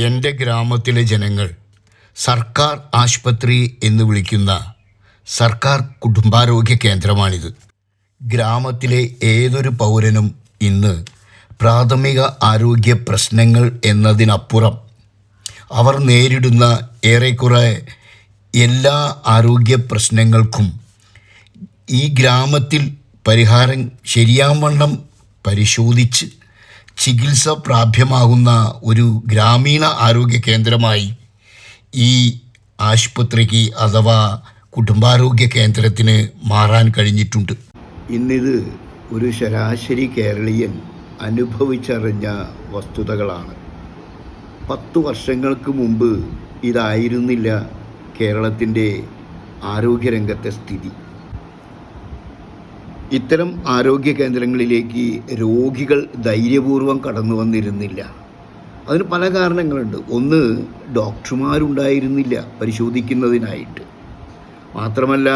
എൻ്റെ ഗ്രാമത്തിലെ ജനങ്ങൾ സർക്കാർ ആശുപത്രി എന്ന് വിളിക്കുന്ന സർക്കാർ കുടുംബാരോഗ്യ കേന്ദ്രമാണിത്. ഗ്രാമത്തിലെ ഏതൊരു പൗരനും ഇന്ന് പ്രാഥമിക ആരോഗ്യ പ്രശ്നങ്ങൾ എന്നതിനപ്പുറം അവർ നേരിടുന്ന ഏറെക്കുറെ എല്ലാ ആരോഗ്യ പ്രശ്നങ്ങൾക്കും ഈ ഗ്രാമത്തിൽ പരിഹാരം ശരിയാവണ്ണം പരിശോധിച്ച് ചികിത്സ പ്രാപ്യമാകുന്ന ഒരു ഗ്രാമീണ ആരോഗ്യ കേന്ദ്രമായി ഈ ആശുപത്രിക്ക് അഥവാ കുടുംബാരോഗ്യ കേന്ദ്രത്തിന് മാറാൻ കഴിഞ്ഞിട്ടുണ്ട്. ഇന്നിത് ഒരു ശരാശരി കേരളീയൻ അനുഭവിച്ചറിഞ്ഞ വസ്തുതകളാണ്. 10 വർഷങ്ങൾക്ക് മുമ്പ് ഇതായിരുന്നില്ല കേരളത്തിൻ്റെ ആരോഗ്യരംഗത്തെ സ്ഥിതി. ഇത്തരം ആരോഗ്യ കേന്ദ്രങ്ങളിലേക്ക് രോഗികൾ ധൈര്യപൂർവ്വം കടന്നു വന്നിരുന്നില്ല. അതിന് പല കാരണങ്ങളുണ്ട്. ഒന്ന്, ഡോക്ടർമാരുണ്ടായിരുന്നില്ല പരിശോധിക്കുന്നതിനായിട്ട്. മാത്രമല്ല,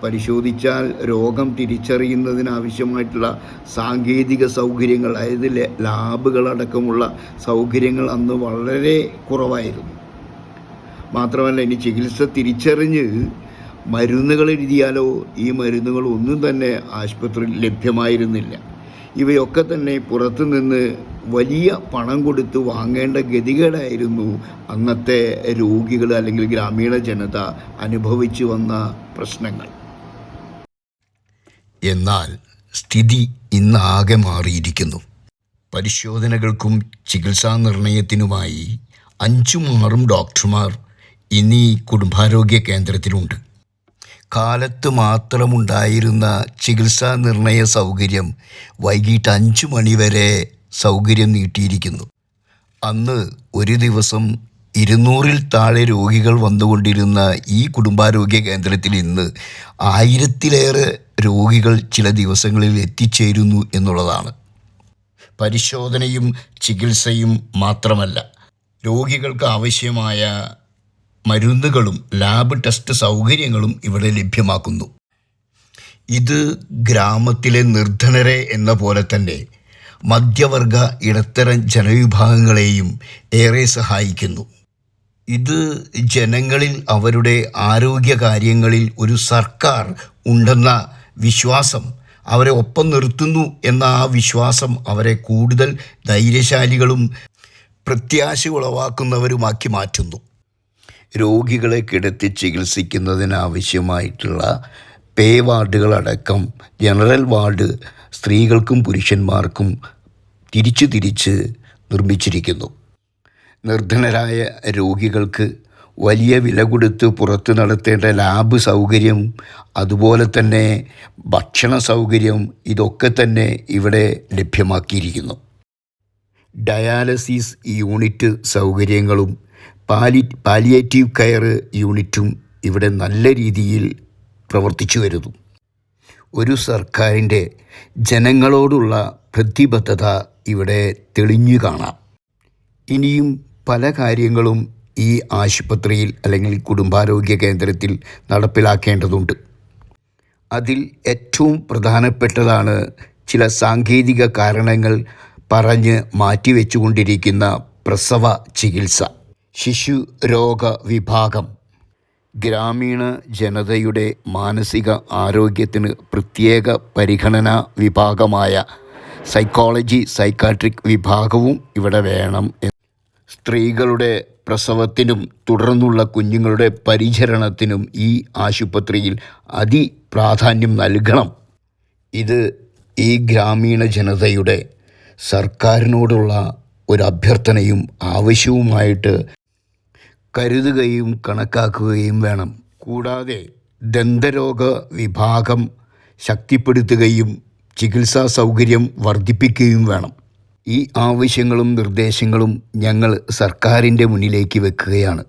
പരിശോധിച്ചാൽ രോഗം തിരിച്ചറിയുന്നതിനാവശ്യമായിട്ടുള്ള സാങ്കേതിക സൗകര്യങ്ങൾ, അതായത് ലാബുകളടക്കമുള്ള സൗകര്യങ്ങൾ അന്ന് വളരെ കുറവായിരുന്നു. മാത്രമല്ല, ഇനി ചികിത്സ തിരിച്ചറിഞ്ഞ് മരുന്നുകൾ എഴുതിയാലോ ഈ മരുന്നുകൾ ഒന്നും തന്നെ ആശുപത്രിയിൽ ലഭ്യമായിരുന്നില്ല. ഇവയൊക്കെ തന്നെ പുറത്തുനിന്ന് വലിയ പണം കൊടുത്ത് വാങ്ങേണ്ട ഗതികേടായിരുന്നു അന്നത്തെ രോഗികൾ അല്ലെങ്കിൽ ഗ്രാമീണ ജനത അനുഭവിച്ചു വന്ന പ്രശ്നങ്ങൾ. എന്നാൽ സ്ഥിതി ഇന്നാകെ മാറിയിരിക്കുന്നു. പരിശോധനകൾക്കും ചികിത്സാ നിർണയത്തിനുമായി 5-6 ഡോക്ടർമാർ ഇന്ന് ഈ കുടുംബാരോഗ്യ കേന്ദ്രത്തിലുണ്ട്. കാലത്ത് മാത്രമുണ്ടായിരുന്ന ചികിത്സാ നിർണയ സൗകര്യം വൈകിട്ട് 5 മണി വരെ സൗകര്യം നീട്ടിയിരിക്കുന്നു. അന്ന് ഒരു ദിവസം 200-ൽ താഴെ രോഗികൾ വന്നുകൊണ്ടിരുന്ന ഈ കുടുംബാരോഗ്യ കേന്ദ്രത്തിൽ ഇന്ന് 1000-ലേറെ രോഗികൾ ചില ദിവസങ്ങളിൽ എത്തിച്ചേരുന്നു എന്നുള്ളതാണ്. പരിശോധനയും ചികിത്സയും മാത്രമല്ല, രോഗികൾക്ക് ആവശ്യമായ മരുന്നുകളും ലാബ് ടെസ്റ്റ് സൗകര്യങ്ങളും ഇവിടെ ലഭ്യമാക്കുന്നു. ഇത് ഗ്രാമത്തിലെ നിർധനരെ എന്ന പോലെ തന്നെ മധ്യവർഗ ഇടത്തരം ജനവിഭാഗങ്ങളെയും ഏറെ സഹായിക്കുന്നു. ഇത് ജനങ്ങളിൽ അവരുടെ ആരോഗ്യ കാര്യങ്ങളിൽ ഒരു സർക്കാർ ഉണ്ടെന്ന വിശ്വാസം അവരെ ഒപ്പം നിർത്തുന്നു എന്ന ആ വിശ്വാസം അവരെ കൂടുതൽ ധൈര്യശാലികളും പ്രത്യാശ ഉളവാക്കുന്നവരുമാക്കി മാറ്റുന്നു. രോഗികളെ കിടത്തി ചികിത്സിക്കുന്നതിനാവശ്യമായിട്ടുള്ള പേ വാർഡുകളടക്കം ജനറൽ വാർഡ് സ്ത്രീകൾക്കും പുരുഷന്മാർക്കും തിരിച്ച് നിർമ്മിച്ചിരിക്കുന്നു. നിർധനരായ രോഗികൾക്ക് വലിയ വില കൊടുത്ത് പുറത്ത് നടത്തേണ്ട ലാബ് സൗകര്യം, അതുപോലെ തന്നെ ഭക്ഷണ സൗകര്യം, ഇതൊക്കെ തന്നെ ഇവിടെ ലഭ്യമാക്കിയിരിക്കുന്നു. ഡയാലിസിസ് യൂണിറ്റ് സൗകര്യങ്ങളും പാലിയേറ്റീവ് കെയർ യൂണിറ്റും ഇവിടെ നല്ല രീതിയിൽ പ്രവർത്തിച്ചു വരുന്നു. ഒരു സർക്കാരിൻ്റെ ജനങ്ങളോടുള്ള പ്രതിബദ്ധത ഇവിടെ തെളിഞ്ഞു കാണാം. ഇനിയും പല കാര്യങ്ങളും ഈ ആശുപത്രിയിൽ അല്ലെങ്കിൽ കുടുംബാരോഗ്യ കേന്ദ്രത്തിൽ നടപ്പിലാക്കേണ്ടതുണ്ട്. അതിൽ ഏറ്റവും പ്രധാനപ്പെട്ടതാണ് ചില സാങ്കേതിക കാരണങ്ങൾ പറഞ്ഞ് മാറ്റിവെച്ചുകൊണ്ടിരിക്കുന്ന പ്രസവ ചികിത്സ, ശിശു രോഗ വിഭാഗം, ഗ്രാമീണ ജനതയുടെ മാനസിക ആരോഗ്യത്തിന് പ്രത്യേക പരിഗണനാ വിഭാഗമായ സൈക്കാട്രിക് വിഭാഗവും ഇവിടെ വേണം. സ്ത്രീകളുടെ പ്രസവത്തിനും തുടർന്നുള്ള കുഞ്ഞുങ്ങളുടെ പരിചരണത്തിനും ഈ ആശുപത്രിയിൽ അതിപ്രാധാന്യം നൽകണം. ഇത് ഈ ഗ്രാമീണ ജനതയുടെ സർക്കാരിനോടുള്ള ഒരു അഭ്യർത്ഥനയും ആവശ്യവുമായിട്ട് കരുതുകയും കണക്കാക്കുകയും വേണം. കൂടാതെ ദന്തരോഗ വിഭാഗം ശക്തിപ്പെടുത്തുകയും ചികിത്സാ സൗകര്യം വർദ്ധിപ്പിക്കുകയും വേണം. ഈ ആവശ്യങ്ങളും നിർദ്ദേശങ്ങളും ഞങ്ങൾ സർക്കാരിൻ്റെ മുന്നിലേക്ക് വെക്കുകയാണ്.